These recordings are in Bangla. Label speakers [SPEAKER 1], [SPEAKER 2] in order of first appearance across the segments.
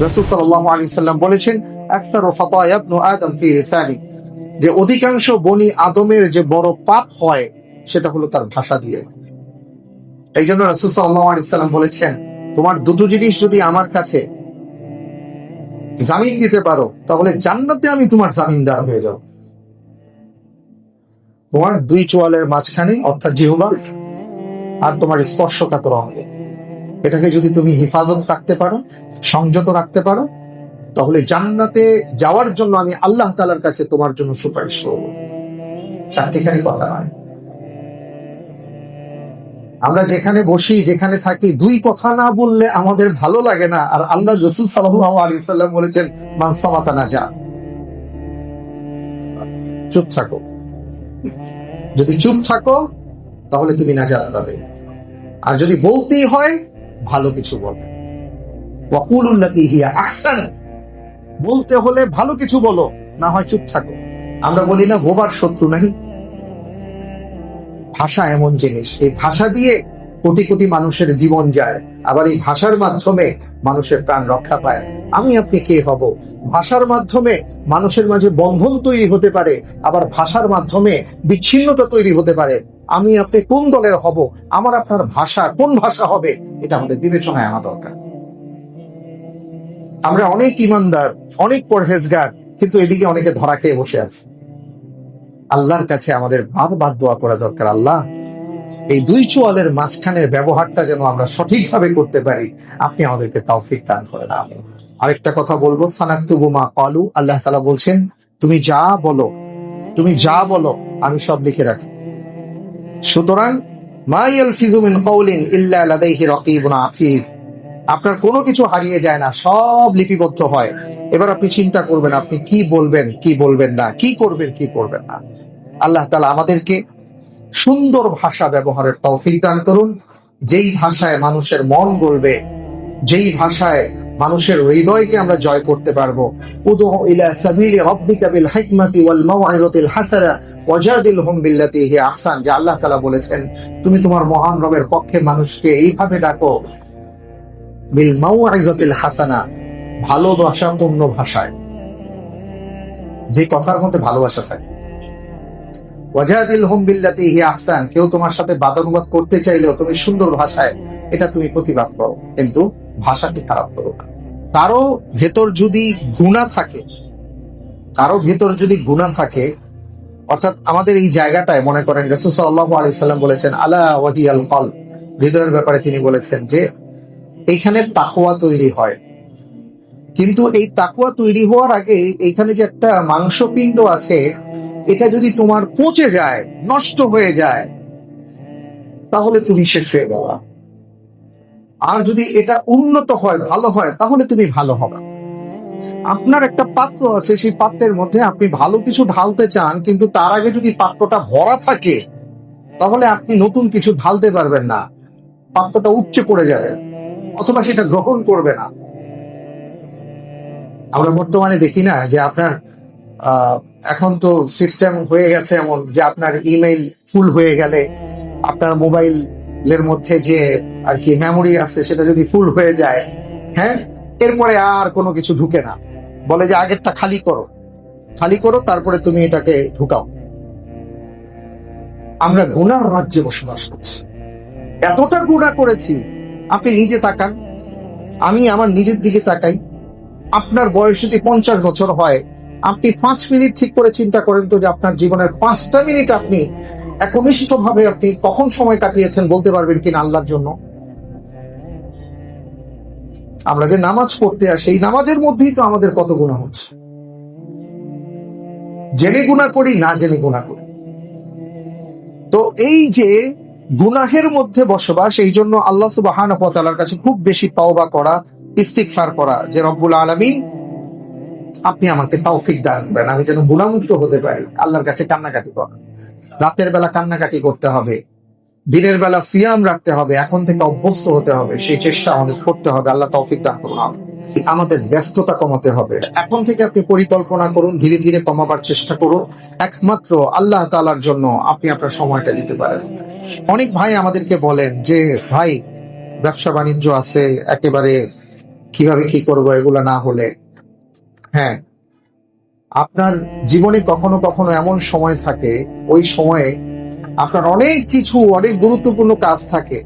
[SPEAKER 1] রাসূল সাল্লাল্লাহু আলাইহি ওয়াসাল্লাম বলেছেন, আকসারু খাতায়া ইবনু আদম ফি লিসানি, যে অধিকাংশ বনি আদমের যে বড় পাপ হয় সেটা হলো তার ভাষা দিয়ে। এই জন্য রাসূল সাল্লাল্লাহু আলাইহি ওয়াসাল্লাম বলেছেন, তোমার দুটো জিনিস যদি আমার কাছে জামিন দিতে পারো তাহলে জান্নাতে আমি তোমার জামিনদার হয়ে যাব। তোমার দুই চোয়ালের মাঝখানে অর্থাৎ জিহ্বা আর তোমার স্পর্শকাতর অঙ্গ, এটাকে যদি তুমি হিফাজত রাখতে পারো, সংযত রাখতে পারো, তাহলে জান্নাতে যাওয়ার জন্য আমি আল্লাহ তাআলার কাছে তোমার জন্য সুপারিশ করব। চারটিখানি কথা নয়। আমরা যেখানে বসি, যেখানে থাকি, দুই কথা না বললে আমাদের ভালো লাগে না। আর আল্লাহ রাসূল সাল্লাল্লাহু আলাইহি ওয়াসাল্লাম বলেছেন, মান সামাতা নাজা। চুপ থাকো, যদি চুপ থাকো তাহলে তুমি নাজাত পাবে। আর যদি বলতেই হয় ভালো কিছু বলো, ওয়াকুলুল লাতী হিয়া আহসান, বলতে হলে ভালো কিছু বলো, না হয় চুপ থাকো। আমরা বলি না বোবার শত্রু নাই। ভাষা এমন জিনিস, এই ভাষা দিয়ে কোটি কোটি মানুষের জীবন যায়, আবার এই ভাষার মাধ্যমে মানুষের প্রাণ রক্ষা পায়। আমি আপনি কে হব? ভাষার মাধ্যমে মানুষের মাঝে বন্ধন তৈরি হতে পারে, আবার ভাষার মাধ্যমে বিচ্ছিন্নতা তৈরি হতে পারে। আমি আপনি কোন দলের হব, আমার আপনার ভাষা কোন ভাষা হবে, এটা আমাদের বিবেচনায় আনা দরকার। আমরা অনেক ইমানদার, অনেক পরহেজগার, কিন্তু এদিকে অনেকে ধরা খেয়ে বসে আছে। আল্লাহর কাছে আমাদের বারবার দোয়া করা দরকার, আল্লাহ এই দুই চোয়ালের মাঝখানের ব্যবহারটা যেন আমরা সঠিকভাবে করতে পারি, আপনি আমাদেরকে তৌফিক দান করেন। আমিন। আরেকটা কথা বলবো, সানাকতুবু মা ক্বালু, আল্লাহ তাআলা বলছেন, তুমি যা বলো, তুমি যা বলো আমি সব লিখে রাখি। সুতরাং মা ইয়ালফিযু মিন কাওলিন ইল্লা লাদাইহি রাকীবুন আতীদ, আপনার কোনো কিছু হারিয়ে যায় না, সব লিপিবদ্ধ হয়। এবার আপনি চিন্তা করবেন আপনি কি বলবেন, কি বলবেন না, কি করবেন, কি করবেন না। আল্লাহ তাআলা আমাদেরকে সুন্দর ভাষা ব্যবহারের তৌফিক দান করুন, যেই ভাষায় মানুষের মন গলবে, যেই ভাষায় মানুষের হৃদয়কে আমরা জয় করতে পারবো। উদউ ইলা সাবিলি রাব্বিকা বিল হিকমাতি ওয়াল মাউইযাতিল হাসানা ওয়াজাদিলহুম বিল্লাতী হিয়া আহসান, যে আল্লাহ তাআলা বলেছেন, তুমি তোমার মহান রবের পক্ষে মানুষকে এইভাবে ডাকো, বিল মাউইযাতিল হাসানা, ভালোবাসাপূর্ণ ভাষায়, যে কথার মধ্যে ভালোবাসা থাকে। ওয়াজাদিলহুম বিল্লাতী হিয়া আহসান, কেউ তোমার সাথে বাদানুবাদ করতে চাইলেও তুমি সুন্দর ভাষায় এটা তুমি প্রতিবাদ করো, কিন্তু ভাষাটি খারাপ করো না। কারো ভেতর যদি গুনাহ থাকে, কারো ভেতর যদি গুনাহ থাকে, অর্থাৎ আমাদের এই জায়গাটায় মনে করেন রাসূল সাল্লাল্লাহু আলাইহি ওয়াসাল্লাম বলেছেন, আলা ওয়াহিয়াল কলব, হৃদয়ের ব্যাপারে তিনি বলেছেন যে এইখানে তাকওয়া তৈরি হয়। কিন্তু এই তাকওয়া তৈরি হওয়ার আগে এইখানে যে একটা মাংসপিণ্ড আছে, এটা যদি তোমার পচে যায়, নষ্ট হয়ে যায়, তাহলে তুমি শেষ হয়ে গেলা। আর যদি এটা উন্নত হয়, ভালো হয়, তাহলে তুমি ভালো হবে। আপনার একটা পাত্র আছে, সেই পাত্রের মধ্যে আপনি ভালো কিছু ঢালতে চান, কিন্তু তার আগে যদি পাত্রটা ভরা থাকে তাহলে আপনি নতুন কিছু ঢালতে পারবেন না, পাত্রটা উপচে পড়ে যাবে, অথবা সেটা গ্রহণ করবে না। আমরা বর্তমানে দেখি না যে আপনার এখন তো সিস্টেম হয়ে গেছে এমন যে আপনার ইমেইল ফুল হয়ে গেলে, আপনার মোবাইলের মধ্যে যে আর কি মেমোরি আছে সেটা যদি ফুল হয়ে যায়, হ্যাঁ, এরপরে আর কোনো কিছু ঢুকে না, বলে যে আগেরটা খালি করো, খালি করো, তারপরে তুমি এটাকে ঢুকাও। আমরা গুনার রাজ্যে বসবাস করছি, এতটা গুনাহ করেছি। আপনি নিজে তাকান, আমি আমার নিজের দিকে তাকাই। আপনার বয়স যদি 50 বছর হয়, আপনি 5 মিনিট ঠিক করে চিন্তা করেন তো যে আপনার জীবনের 5টা মিনিট আপনি একনিষ্ঠভাবে আপনি কখন সময় কাটিয়েছেন বলতে পারবেন কিনা আল্লাহর জন্য? আমরা যে নামাজ পড়তে আসি, এই নামাজের মধ্যেই তো আমাদের কত গুনাহ হচ্ছে, জেনে গুনাহ করি, না জেনে গুনাহ করি। তো এই যে গুনাহের মধ্যে বসবাস, এই জন্য আল্লাহ সুবহানাহু ওয়া তাআলার কাছে খুব বেশি তওবা করা, ইস্তিগফার করা, যে রব্বুল আলামিন আপনি আমাকে তৌফিক দান করেন, আমি যেন গুনাহমুক্ত হতে পারি। আল্লাহর কাছে কান্নাকাটি করা, রাতের বেলা কান্নাকাটি করতে হবে, দিনের বেলা সিয়াম রাখতে হবে, এখন থেকে অভ্যস্ত হতে হবে, সেই চেষ্টা আমাদের করতে হবে। আল্লাহ তৌফিক দান করুন। আমাদের ব্যস্ততা কমাতে হবে, এখন থেকে আপনি পরিকল্পনা করুন, ধীরে ধীরে কমাবার চেষ্টা করুন। একমাত্র আল্লাহ তাআলার জন্য আপনি আপনার সময়টা দিতে পারেন। অনেক ভাই আমাদেরকে বলেন যে ভাই ব্যবসা বাণিজ্য আছে, একেবারে কিভাবে কি করবো এগুলা না হলে। হ্যাঁ, আপনার জীবনে কখনো কখনো এমন সময় থাকে, ওই সময়ে আপনার অনেক কিছু, অনেক গুরুত্বপূর্ণ কাজ থাকে।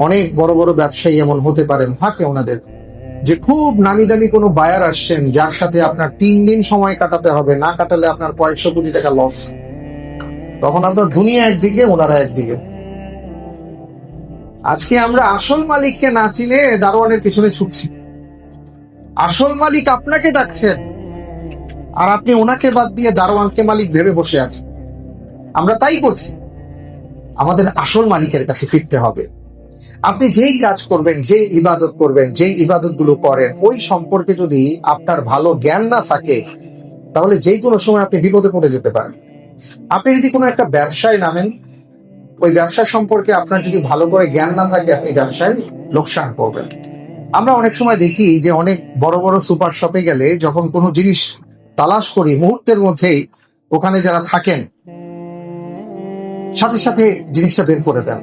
[SPEAKER 1] অনেক বড় বড় ব্যবসায়ী এমন হতে পারেন, থাকে ওনাদের, যে খুব নামি দামি কোনো বায়ার আসছেন যার সাথে আপনার 3 দিন সময় কাটাতে হবে, না কাটালে আপনার কয়েকশো কোটি টাকা লস। তখন আপনার দুনিয়া একদিকে, ওনারা একদিকে। আজকে আমরা আসল মালিককে না চিনে দারোয়ানের পিছনে ছুটছি। আসল মালিক আপনাকে ডাকছেন, আর আপনি ওনাকে বাদ দিয়ে দারোয়ানকে মালিক ভেবে বসে আছেন। আমরা তাই করছি। আমাদের আসল মালিকের কাছে ফিরতে হবে। আপনি যেই কাজ করবেন, যে ইবাদত করবেন, যেই ইবাদত গুলো করেন, ওই সম্পর্কে যদি আপনার ভালো জ্ঞান না থাকে, তাহলে যে কোনো সময় আপনি বিপদে পড়ে যেতে পারেন। আপনি যদি কোনো একটা ব্যবসায় নামেন, ওই ব্যবসা সম্পর্কে আপনার যদি ভালো করে জ্ঞান না থাকে, আপনি ব্যবসায় লোকসান করবেন। আমরা অনেক সময় দেখি যে অনেক বড় বড় সুপার শপে গেলে যখন কোনো জিনিস তালাশ করি, মুহূর্তের মধ্যেই ওখানে যারা থাকেন সাথে সাথে জিনিসটা বের করে দেন।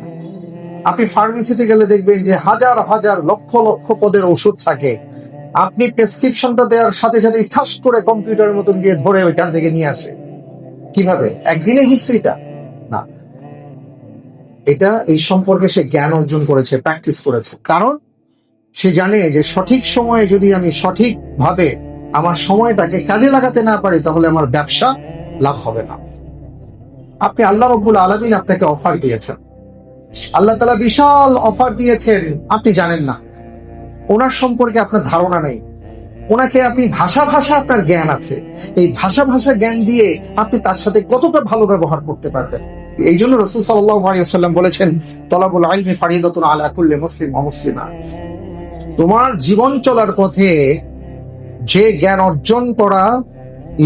[SPEAKER 1] আপনি ফার্মেসিতে গেলে দেখবেন যে হাজার হাজার লক্ষ লক্ষ পদের ওষুধ থাকে, আপনি প্রেসক্রিপশনটা দেওয়ার সাথে সাথে ঠাস করে কম্পিউটারের মতন গিয়ে ধরে ওইখান থেকে নিয়ে আসে। কিভাবে? একদিনে হচ্ছে এটা না, এটা এই সম্পর্কে সে জ্ঞান অর্জন করেছে, প্র্যাকটিস করেছে। কারণ সে জানে যে সঠিক সময়ে যদি আমি সঠিকভাবে আমার সময়টাকে কাজে লাগাতে না পারি, তাহলে আমার ব্যবসা লাভ হবে না। আপনি আল্লাহ রাব্বুল আলামিন আপনাকে অফার দিয়েছেন, আল্লাহ তাআলা বিশাল অফার দিয়েছেন, আপনি জানেন না, ওনার সম্পর্কে আপনার ধারণা নেই। ওনাকে আপনি ভাষা ভাষা আপনার জ্ঞান আছে, এই ভাষা ভাষা জ্ঞান দিয়ে আপনি তার সাথে কতটা ভালো ব্যবহার করতে পারবেন। এই জন্য রাসূল সাল্লাল্লাহু আলাইহি ওয়াসাল্লাম বলেছেন, তলাবুল ইলমি ফারিদাতুন আলা কুল্লি মুসলিম ওয়া মুসলিমা। তোমার জীবন চলার পথে যে জ্ঞান অর্জন করা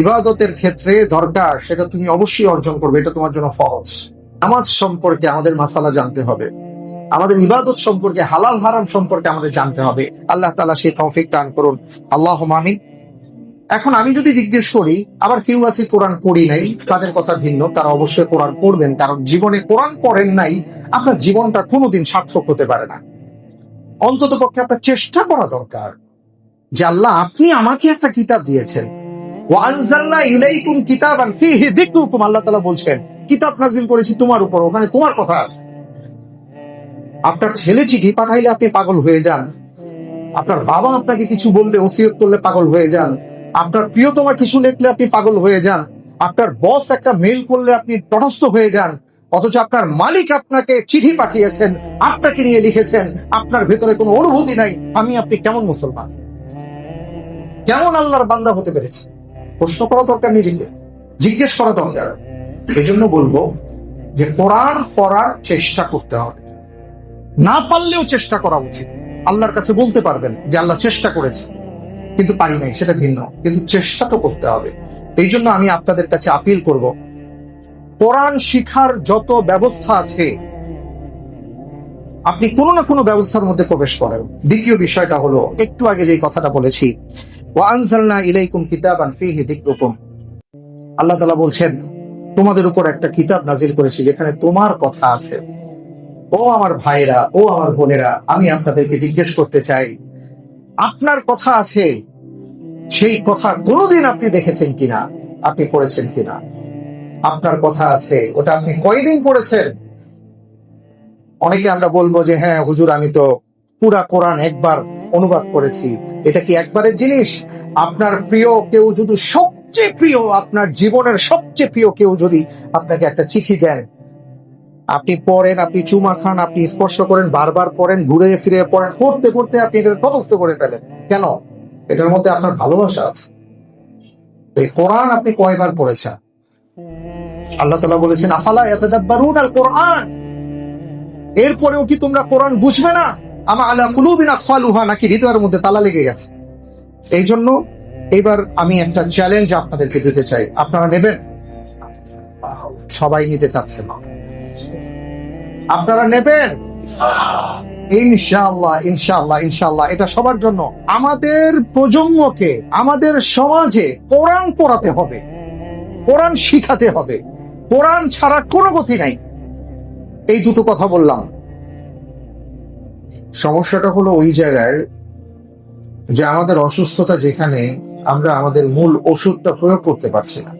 [SPEAKER 1] ইবাদতের ক্ষেত্রে দরকার, সেটা তুমি অবশ্যই অর্জন করবে, এটা তোমার জন্য ফরজ। নামাজ সম্পর্কে আমাদের মাসালা জানতে হবে, আমাদের ইবাদত সম্পর্কে, হালাল হারাম সম্পর্কে আমাদের জানতে হবে। আল্লাহ তাআলা সেই তৌফিক দান করুন, আল্লাহুম্মা আমিন। এখন আমি যদি জিজ্ঞেস করি, আবার কেউ আছে কোরআন পড়ি নাই, তাদের কথা ভিন্ন, তারা অবশ্যই কোরআন পড়বেন, কারণ জীবনে কোরআন পড়েন নাই, আপনার জীবনটা কোনোদিন সার্থক হতে পারে না। অন্তত পক্ষে আপনার চেষ্টা করা দরকার যে আল্লাহ আপনি আমাকে একটা কিতাব দিয়েছেন, ওয়া আনজালনা ইলাইকুম কিতাবান ফীহি যিকরুকুম। আল্লাহ তাআলা বলছেন কিতাব নাজিল করেছি তোমার উপর, ওখানে তোমার কথা আছে। আপনার ছেলে চিঠি পাঠাইলে আপনি পাগল হয়ে যান, আপনার বাবা আপনাকে কিছু বললে, ওসিয়ত করলে পাগল হয়ে যান, আপনার প্রিয়তমা কিছু লিখলে আপনি পাগল হয়ে যান, আপনার বস একটা মেইল করলে আপনি তটস্থ হয়ে যান, অথচ আপনার মালিক আপনাকে চিঠি পাঠিয়েছেন, আপনাকে নিয়ে লিখেছেন, আপনার ভেতরে কোনো অনুভূতি নাই। আপনি কেমন মুসলমান, কেমন আল্লাহর বান্দা হতে পেরেছে? প্রশ্ন করা দরকার, নিজেকে জিজ্ঞেস করা দরকার। এই জন্য বলবো যে কোরআন পড়ার চেষ্টা করতে হবে, না পারলেও চেষ্টা করা উচিত। আল্লাহর কাছে বলতে পারবেন যে আল্লাহ চেষ্টা করেছে কিন্তু পারি নাই, সেটা ভিন্ন, কিন্তু চেষ্টা তো করতে হবে। এই জন্য আমি আপনাদের কাছে আপিল করব, কোরআন শিখার যত ব্যবস্থা আছে আপনি কোনো না কোনো ব্যবস্থার মধ্যে প্রবেশ করেন। দ্বিতীয় বিষয়টা হলো, একটু আগে যে কথাটা বলেছি, ওয়া আনজালনা ইলাইকুম কিতাবান ফীহি যিকরুকুম। আল্লাহ তাআলা বলছেন তোমাদের উপর একটা কিতাব নাজিল করেছি যেখানে তোমার কথা আছে। ও আমার ভাইরা, ও আমার বোনেরা, আমি আপনাদেরকে জিজ্ঞেস করতে চাই, আপনার কথা আছে, সেই কথা কোনোদিন আপনি দেখেছেন কিনা, আপনি পড়েছেন কিনা? আপনার কথা আছে, ওটা আপনি কয়দিন পড়েছেন? অনেকে আমরা বলবো যে হ্যাঁ হুজুর, আমি তো পুরা কোরআন একবার অনুবাদ করেছি। এটা কি একবারের জিনিস? আপনার প্রিয় কেউ যদি, সবচেয়ে প্রিয়, আপনার জীবনের সবচেয়ে প্রিয় কেউ যদি আপনাকে একটা চিঠি দেন, আপনি পড়েন, আপনি চুমা খান, আপনি স্পর্শ করেন, বারবার পড়েন, ঘুরে ফিরে পড়েন, পড়তে পড়তে আপনি এটা তটস্থ করে ফেলেন, কেন? এটার মধ্যে আপনার ভালোবাসা আছে। এই কোরআন আপনি কয়বার পড়েছেন? আল্লাহ তাআলা বলেছেন আফালা ইয়াতাদাব্বারুন আল কোরআন, এরপরেও কি তোমরা কোরআন বুঝবে না? আমা আলা কুলুবিন আকফালুহা, নাকি হৃদয়ের মধ্যে তালা লেগে গেছে? এই জন্য এবার আমি একটা চ্যালেঞ্জ আপনাদেরকে দিতে চাই, আপনারা নেবেন? সবাই নিতে চাচ্ছে না, আপনারা নেবেন? ইনশাআল্লাহ, ইনশাআল্লাহ, ইনশাআল্লাহ। এটা সবার জন্য। আমাদের প্রজন্মকে, আমাদের সমাজে কোরআন পড়াতে হবে, কোরআন শিখাতে হবে, কোরআন ছাড়া কোনো গতি নাই। এই দুটো কথা বললাম। সমস্যাটা হলো ওই জায়গায় যে আমাদের অসুস্থতা যেখানে আমরা আমাদের মূল ওষুধটা প্রয়োগ করতে পারছি না,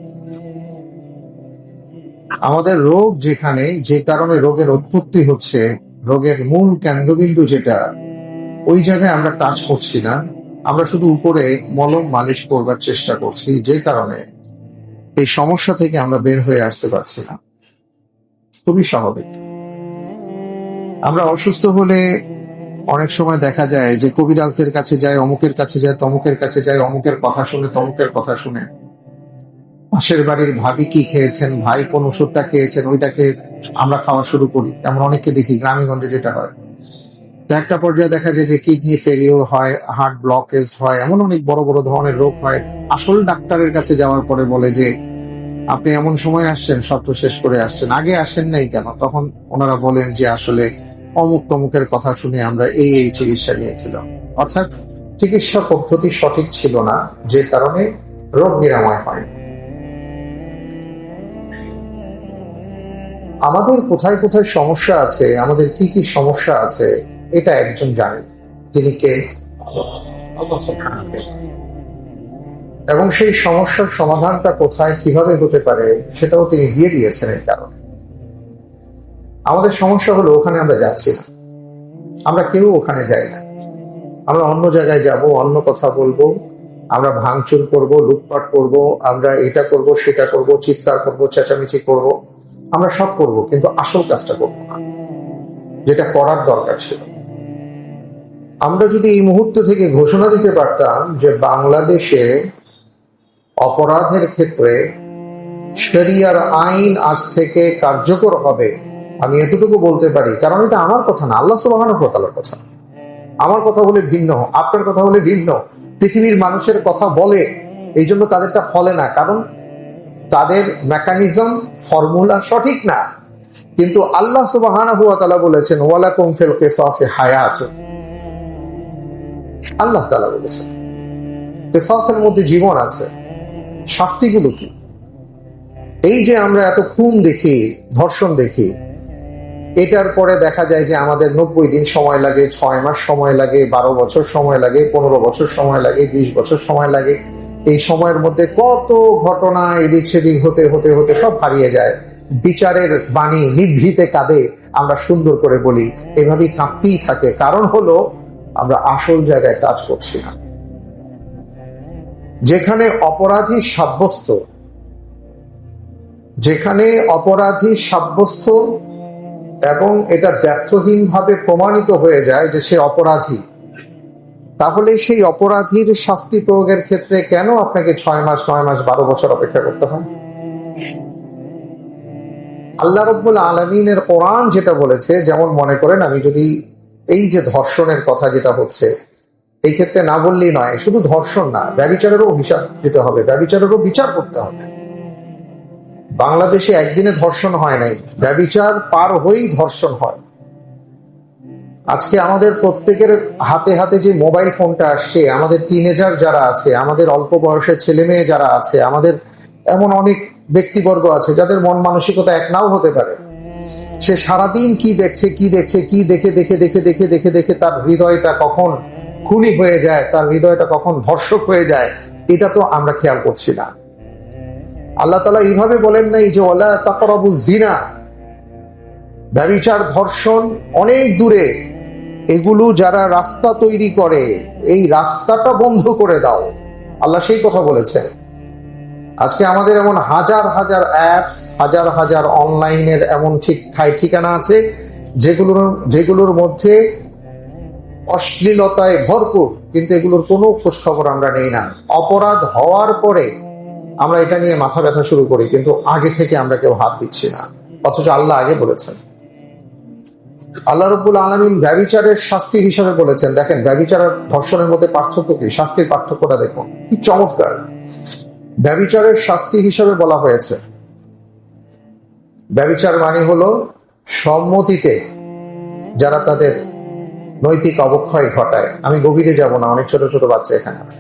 [SPEAKER 1] আমাদের রোগ যেখানে, যে কারণে রোগের উৎপত্তি হচ্ছে, রোগের মূল কেন্দ্রবিন্দু যেটা, ওই জায়গায় আমরা টাচ করছি না। আমরা শুধু উপরে মলম মালিশ করবার চেষ্টা করছি, যে কারণে এই সমস্যা থেকে আমরা বের হয়ে আসতে পারছি না। খুবই স্বাভাবিক। আমরা অসুস্থ হলে অনেক সময় দেখা যায় যে কবিরাজদের কাছে যায়, অমুকের কাছে যায়, তমুকের কাছে যায়, অমুকের কথা শুনে, তমুকের কথা শুনে। পাশের বাড়ির ভাবি কি খেয়েছেন, ভাই কোন ওষুধটা খেয়েছেন, ওইটাকে আমরা খাওয়া শুরু করি। আমরা অনেককে দেখি গ্রামেগঞ্জে যেটা হয়। তো একটা পর্যায়ে দেখা যায় যে কিডনি ফেলিওর হয়, হার্ট ব্লকেজ হয়, এমন অনেক বড় বড় ধরনের রোগ হয়। আসল ডাক্তারের কাছে যাওয়ার পরে বলে যে আপনি এমন সময় আসছেন, সব তো শেষ করে আসছেন, আগে আসেন নাই কেন? তখন ওনারা বলেন যে আসলে অমুক তমুকের কথা শুনে আমরা এই এই চিকিৎসা নিয়েছিলাম। অর্থাৎ চিকিৎসা পদ্ধতি সঠিক ছিল না, যে কারণে রোগ নিরাময় হয়। আমাদের কোথায় কোথায় সমস্যা আছে, আমাদের কি কি সমস্যা আছে, এটা একজন জানেন। তিনি কে? আল্লাহ সুবহানাহু ওয়া তাআলা। এবং সেই সমস্যার সমাধানটা কোথায় কিভাবে হতে পারে সেটাও তিনি দিয়ে দিয়েছেন। এই কারণে আমাদের সমস্যা হলো ওখানে আমরা যাচ্ছি না, আমরা কেউ ওখানে যাই না। আমরা অন্য জায়গায় যাব, অন্য কথা বলবো, আমরা ভাঙচুর করব, লুটপাট করব, আমরা এটা করব, সেটা করব, চিৎকার করব, চেঁচামেচি করব, আমরা সব করব, কিন্তু আসল কাজটা করব না, যেটা করার দরকার ছিল। আমরা যদি এই মুহূর্ত থেকে ঘোষণা দিতে পারতাম যে বাংলাদেশে অপরাধের ক্ষেত্রে শরিয়ার আইন আজ থেকে কার্যকর হবে, আমি এতটুকু বলতে পারি, কারণ এটা আমার কথা না, আল্লাহ সুবহানাহু ওয়া তাআলার কথা। আমার কথা হলে ভিন্ন, আপনার কথা হলে ভিন্ন, পৃথিবীর মানুষের কথা বলে, এই জন্য তাদেরটা ফলে না, কারণ তাদের মেকানিজম, ফর্মুলা সঠিক না। কিন্তু আল্লাহ সুবহানাহু ওয়া তাআলা বলেছেন ওয়ালাকুম ফিল কিসাসি হায়াতুন। আল্লাহ তাআলা বলেছেন কিসাসের মধ্যে জীবন আছে। শাস্তিগুলো কি? এই যে আমরা এত খুন দেখি, ধর্ষণ দেখি, এটার পরে দেখা যায় যে আমাদের 90 দিন সময় লাগে, 6 মাস সময় লাগে, 12 বছর সময় লাগে, 15 বছর সময় লাগে, 20 বছর সময় লাগে। এই সময়ের মধ্যে কত ঘটনা এদিক সেদিক হতে হতে হতে সব হারিয়ে যায়। বিচারের বাণী নিভৃতে কাঁদে, আমরা সুন্দর করে বলি, এভাবেই কাঁদতেই থাকে। কারণ হলো আমরা আসল জায়গায় কাজ করছি না। যেখানে অপরাধী সাব্যস্ত, যেখানে অপরাধী সাব্যস্ত এবং এটা ব্যর্থহীন ভাবে প্রমাণিত হয়ে যায় যে সে অপরাধী, তাহলে সেই অপরাধীর শাস্তি প্রয়োগের ক্ষেত্রে কেন আপনাকে 6 মাস, 9 মাস, 12 বছর অপেক্ষা করতে হয়? আল্লাহ রাব্বুল আলামিনের কোরআন যেটা বলেছে, যেমন মনে করেন আমি যদি এই যে ধর্ষণের কথা যেটা হচ্ছে, এই ক্ষেত্রে না বললেই নয়, শুধু ধর্ষণ না, ব্যভিচারেরও হিসাব দিতে হবে, ব্যভিচারেরও বিচার করতে হবে। বাংলাদেশে একদিনে ধর্ষণ হয় নাই, ব্যভিচার পার হয়েই ধর্ষণ হয়। আজকে আমাদের প্রত্যেকের হাতে হাতে যে মোবাইল ফোনটা আসছে, আমাদের টিনেজার যারা আছে, আমাদের অল্প বয়সের ছেলে মেয়ে যারা আছে, আমাদের এমন অনেক ব্যক্তিবর্গ আছে যাদের মন মানসিকতা এক নাও হতে পারে। সে সারাদিন কি দেখছে, কি দেখছে, কি দেখে দেখে দেখে দেখে দেখে দেখে তার হৃদয়টা কখন খুনি হয়ে যায়, তার হৃদয়টা কখন ধর্ষক হয়ে যায়, এটা তো আমরা খেয়াল করছি না। আল্লাহ তাআলা এইভাবে বলেন নাই যে ওয়ালা তাকরাবুজ জিনা, ব্যভিচার, ধর্ষণ অনেক দূরে, এগুলো যারা রাস্তা তৈরি করে, এই রাস্তাটা বন্ধ করে দাও, আল্লাহ সেই কথা বলেছেন। আজকে আমাদের এমন হাজার হাজার অ্যাপস, হাজার হাজার অনলাইনের এমন ঠিকানা আছে যেগুলোর মধ্যে অশ্লীলতায় ভরপুর, কিন্তু এগুলোর কোনো খোঁজ খবর আমরা নেই না। অপরাধ হওয়ার পরে আমরা এটা নিয়ে মাথা ব্যথা শুরু করি, কিন্তু আগে থেকে আমরা কেউ হাত দিচ্ছি না, অথচ আল্লাহ আগে বলেছেন। আল্লাহ রাব্বুল আলামিন ব্যভিচারের শাস্তি হিসাবে বলেছেন, দেখেন ব্যভিচার আর ধর্ষণের মধ্যে পার্থক্য কি, শাস্তির পার্থক্যটা দেখুন কি চমৎকার। ব্যভিচারের শাস্তি হিসাবে বলা হয়েছে, ব্যভিচার মানে হলো সম্মতিতে যারা তাদের নৈতিক অবক্ষয় ঘটায়। আমি গভীরে যাব না, অনেক ছোট ছোট বাচ্চা এখানে আছে।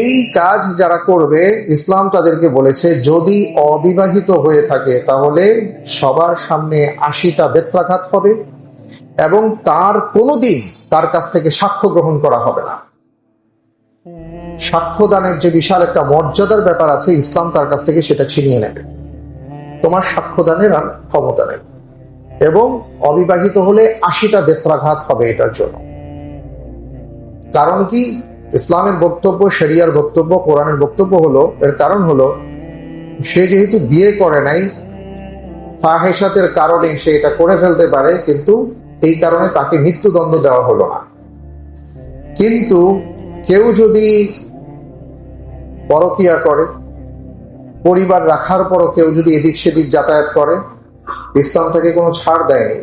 [SPEAKER 1] এই কাজ যারা করবে, ইসলাম তাদেরকে বলেছে যদি অবিবাহিত হয়ে থাকে তাহলে সবার সামনে 80টা বেত্রাঘাত হবে এবং তার কোনোদিন তার কাছ থেকে সাক্ষ্য গ্রহণ করা হবে না। সাক্ষ্যদানের যে বিশাল একটা মর্যাদার ব্যাপার আছে, ইসলাম তার কাছ থেকে সেটা ছিনিয়ে নেবে। তোমার সাক্ষ্যদানের আর ক্ষমতা নেই। এবং অবিবাহিত হলে 80টা বেত্রাঘাত হবে এটার জন্য। কারণ কি? ইসলামের বক্তব্য, শরিয়ার বক্তব্য, কোরআনের বক্তব্য হলো, এর কারণ হলো সে যেহেতু বিয়ে করে নাই, ফাহেসাতের কারণে সে এটা করে ফেলতে পারে, কিন্তু এই কারণে তাকে মৃত্যুদণ্ড দেওয়া হলো না। কিন্তু কেউ যদি পরকিয়া করে, পরিবার রাখার পরও কেউ যদি এদিক সেদিক যাতায়াত করে, ইসলাম তাকে কোনো ছাড় দেয়নি,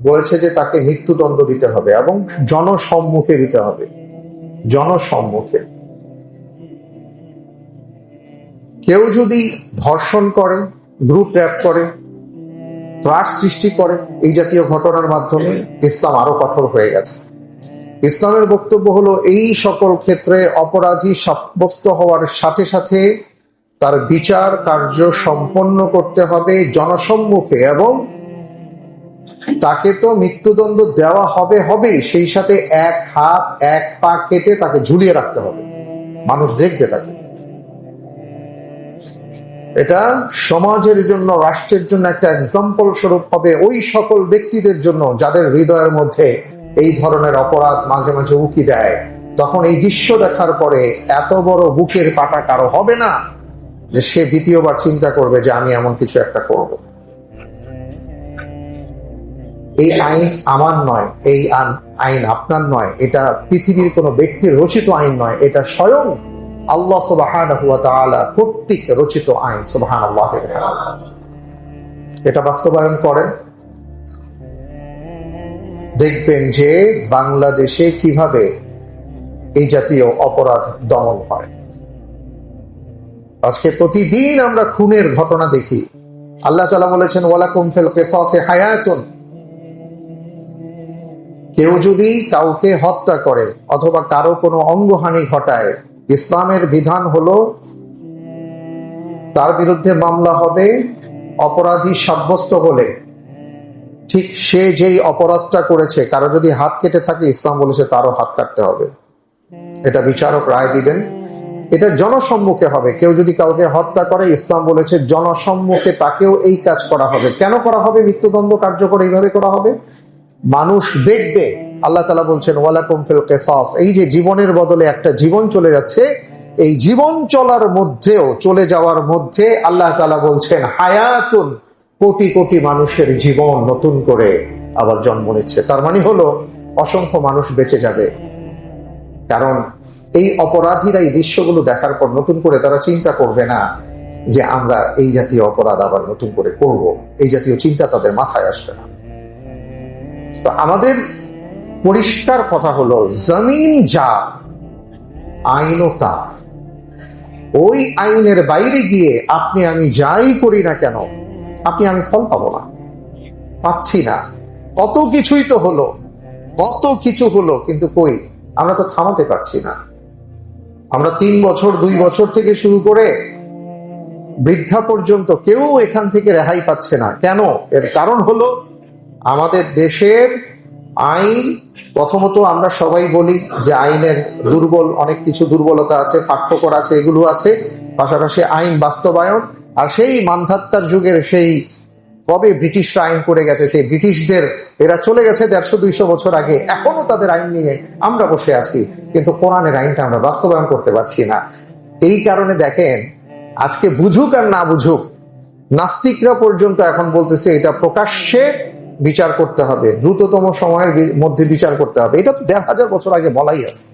[SPEAKER 1] বলেছে যে তাকে মৃত্যুদণ্ড দিতে হবে এবং জনসম্মুখে দিতে হবে। জনসম্মুখে। কেউ যদি ধর্ষণ করে, গ্রুপ র্যাপ করে, ত্রাস সৃষ্টি করে, এই জাতীয় ঘটনার মাধ্যমে ইসলাম আরো কঠোর হয়ে গেছে। ইসলামের বক্তব্য হলো এই সকল ক্ষেত্রে অপরাধী সাব্যস্ত হওয়ার সাথে সাথে তার বিচার কার্য সম্পন্ন করতে হবে জনসম্মুখে, এবং তাকে তো মৃত্যুদণ্ড দেওয়া হবে, সেই সাথে এক হাত এক পা কেটে তাকে ঝুলিয়ে রাখতে হবে, মানুষ দেখবে তাকে। এটা সমাজের জন্য, রাষ্ট্রের জন্য একটা এক্সাম্পল স্বরূপ হবে ওই সকল ব্যক্তিদের জন্য যাদের হৃদয়ের মধ্যে এই ধরনের অপরাধ মাঝে মাঝে উকি দেয়। তখন এই দৃশ্য দেখার পরে এত বড় বুকের পাটা কারো হবে না যে সে দ্বিতীয়বার চিন্তা করবে যে আমি এমন কিছু একটা করব। এই আইন আমার নয়, এই আইন আপনার নয়, এটা পৃথিবীর কোনো ব্যক্তির রচিত আইন নয়, এটা স্বয়ং আল্লাহ সুবহানাহু ওয়া তাআলা কর্তৃক রচিত আইন। সুবহানাল্লাহ। এটা বাস্তবায়ন করেন, দেখবেন যে বাংলাদেশে কিভাবে এই জাতীয় অপরাধ দমন হয়। আজকে প্রতিদিন আমরা খুনের ঘটনা দেখি। আল্লাহ তাআলা বলেছেন ওয়ালাকুম ফিল কিসাসি হায়াতুন। কেউ যদি কাউকে হত্যা করে অথবা কারো কোনো অঙ্গহানি ঘটায়, ইসলামের বিধান হলো তার বিরুদ্ধে মামলা হবে। অপরাধী সাব্যস্ত হলে, ঠিক সে যেই অপরাধটা করেছে, কারো যদি হাত কেটে থাকে, ইসলাম বলেছে তারও হাত কাটতে হবে। এটা বিচারক রায় দিবেন। এটা জনসম্মুখে হবে। কেউ যদি কাউকে হত্যা করে, ইসলাম বলেছে জনসম্মুখে তাকেও এই কাজ করা হবে। কেন করা হবে? মৃত্যুদণ্ড কার্যকর এইভাবে করা হবে, মানুষ দেখবে। আল্লাহ তাআলা বলছেন ওয়ালাকুম ফিল কিসাস। এই যে জীবনের বদলে একটা জীবন চলে যাচ্ছে, এই জীবন চলার মধ্যেও, চলে যাওয়ার মধ্যে আল্লাহ তাআলা বলছেন হায়াতুন, কোটি কোটি মানুষের জীবন নতুন করে আবার জন্ম নিচ্ছে। তার মানে হলো অসংখ্য মানুষ বেঁচে যাবে। কারণ এই অপরাধীরা এই দৃশ্যগুলো দেখার পর নতুন করে তারা চিন্তা করবে না যে আমরা এই জাতীয় অপরাধ আবার নতুন করে করব। এই জাতীয় চিন্তা তাদের মাথায় আসবে না। তো আমাদের পরিষ্কার কথা হলো, জমিন যা, আইনও তা। ওই আইনের বাইরে গিয়ে আপনি আমি যাই করি না কেন, আপনি আমি ফল পাবো না, পাচ্ছি না। কত কিছুই তো হলো, কত কিছু হলো, কিন্তু কই, আমরা তো থামাতে পারছি না। আমরা 3 বছর 2 বছর থেকে শুরু করে বৃদ্ধা পর্যন্ত কেউ এখান থেকে রেহাই পাচ্ছে না। কেন? এর কারণ হলো আমাদের দেশের আইন। প্রথমত আমরা সবাই বলি যে আইনের অনেক কিছু দুর্বলতা আছে, ফাঁকফোকর আছে, এগুলো আছে। পাশাপাশি আইন বাস্তবায়ন, আর সেই মানধাত্তার যুগের, সেই কবে ব্রিটিশরা আইন করে গেছে, সেই ব্রিটিশদের, এরা চলে গেছে 150-200 বছর আগে, এখনো তাদের আইন নিয়ে আমরা বসে আছি, কিন্তু কোরআনের আইনটা আমরা বাস্তবায়ন করতে পারছি না। এই কারণে দেখেন, আজকে বুঝুক আর না বুঝুক, নাস্তিকরা পর্যন্ত এখন বলতেছে এটা প্রকাশ্যে বিচার করতে হবে, দ্রুততম সময়ের মধ্যে বিচার করতে হবে। এটা তো 1000 বছর আগে বলাই আছে,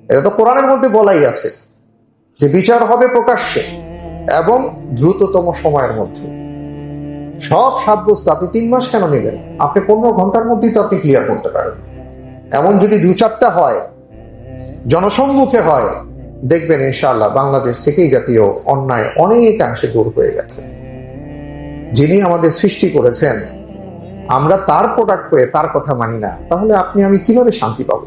[SPEAKER 1] এটা তো কোরআনের মধ্যে বলাই আছে যে বিচার হবে প্রকাশ্যে এবং দ্রুততম সময়ের মধ্যে। সব সাব্যস্ত। আপনি 3 মাস কেন নেবেন? আপনি 15 ঘন্টার মধ্যেই তো আপনি ক্লিয়ার করতে পারেন। এমন যদি 2-4টা হয়, জনসম্মুখে হয়, দেখবেন ইনশাআল্লাহ বাংলাদেশ থেকে এই জাতীয় অন্যায় অনেকাংশে দূর হয়ে গেছে। যিনি আমাদের সৃষ্টি করেছেন, আমরা তার প্রোডাক্ট হয়ে তার কথা মানি না, তাহলে আপনি আমি কিভাবে শান্তি পাবো?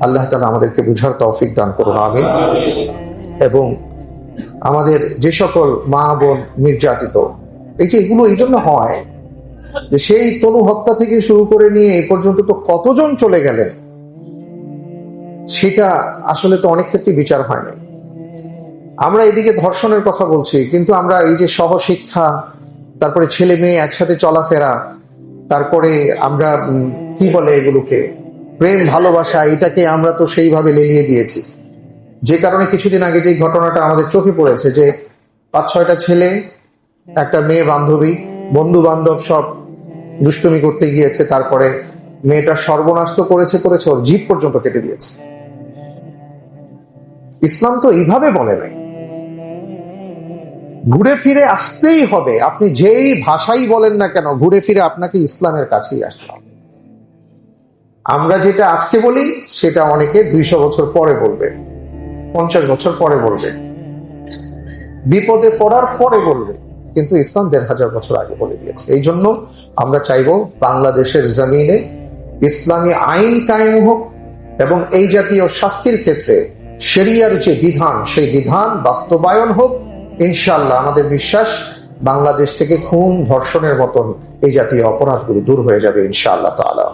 [SPEAKER 1] আল্লাহ তাআলা আমাদেরকে বুঝার তৌফিক দান করুন, আমিন। এবং আমাদের যে সকল মা বোন নির্যাতিত, এগুলো এই জন্য হয় যে সেই তনু হত্যা থেকে শুরু করে নিয়ে এই পর্যন্ত তো কতজন চলে গেলেন। সেটা আসলে তো অনেক ক্ষেত্রে বিচার হয় না। আমরা এদিকে ধর্ষণের কথা বলছি, কিন্তু আমরা এই যে সহশিক্ষা, তারপরে ছেলে মেয়ে একসাথে চলাফেরা, তারপরে আমরা কি বলে এগুলোকে, প্রেম ভালোবাসা, এটাকে আমরা তো সেইভাবে লেলিয়ে দিয়েছি। যে কারণে কিছুদিন আগে যে ঘটনাটা আমাদের চোখে পড়েছে, যে 5-6টা ছেলে, একটা মেয়ে বান্ধবী, বন্ধু বান্ধব সব দুষ্টুমি করতে গিয়েছে, তারপরে মেয়েটা সর্বনাশ তো করেছে, ওর জিভ পর্যন্ত কেটে দিয়েছে। ইসলাম তো এইভাবে বলে নাই। ঘুরে ফিরে আসতেই হবে, আপনি যেই ভাষাই বলেন না কেন, ঘুরে ফিরে আপনাকে ইসলামের কাছেই আসতে হবে। আমরা যেটা আজকে বলি সেটা অনেকে 200 বছর পরে বলবে, 50 বছর পরে বলবে, বিপদে পড়ার পরে বলবে, কিন্তু ইসলাম 1500 বছর আগে বলে দিয়েছে। এই জন্য আমরা চাইবো বাংলাদেশের জমিনে ইসলামী আইন কায়েম হোক, এবং এই জাতীয় শাস্তির ক্ষেত্রে শরিয়ার যে বিধান, সেই বিধান বাস্তবায়ন হোক। ইনশাআল্লাহ আমাদের বিশ্বাস, বাংলাদেশ থেকে খুন ধর্ষণের মতন এই জাতীয় অপরাধগুলো দূর হয়ে যাবে ইনশাআল্লাহ তাআলা।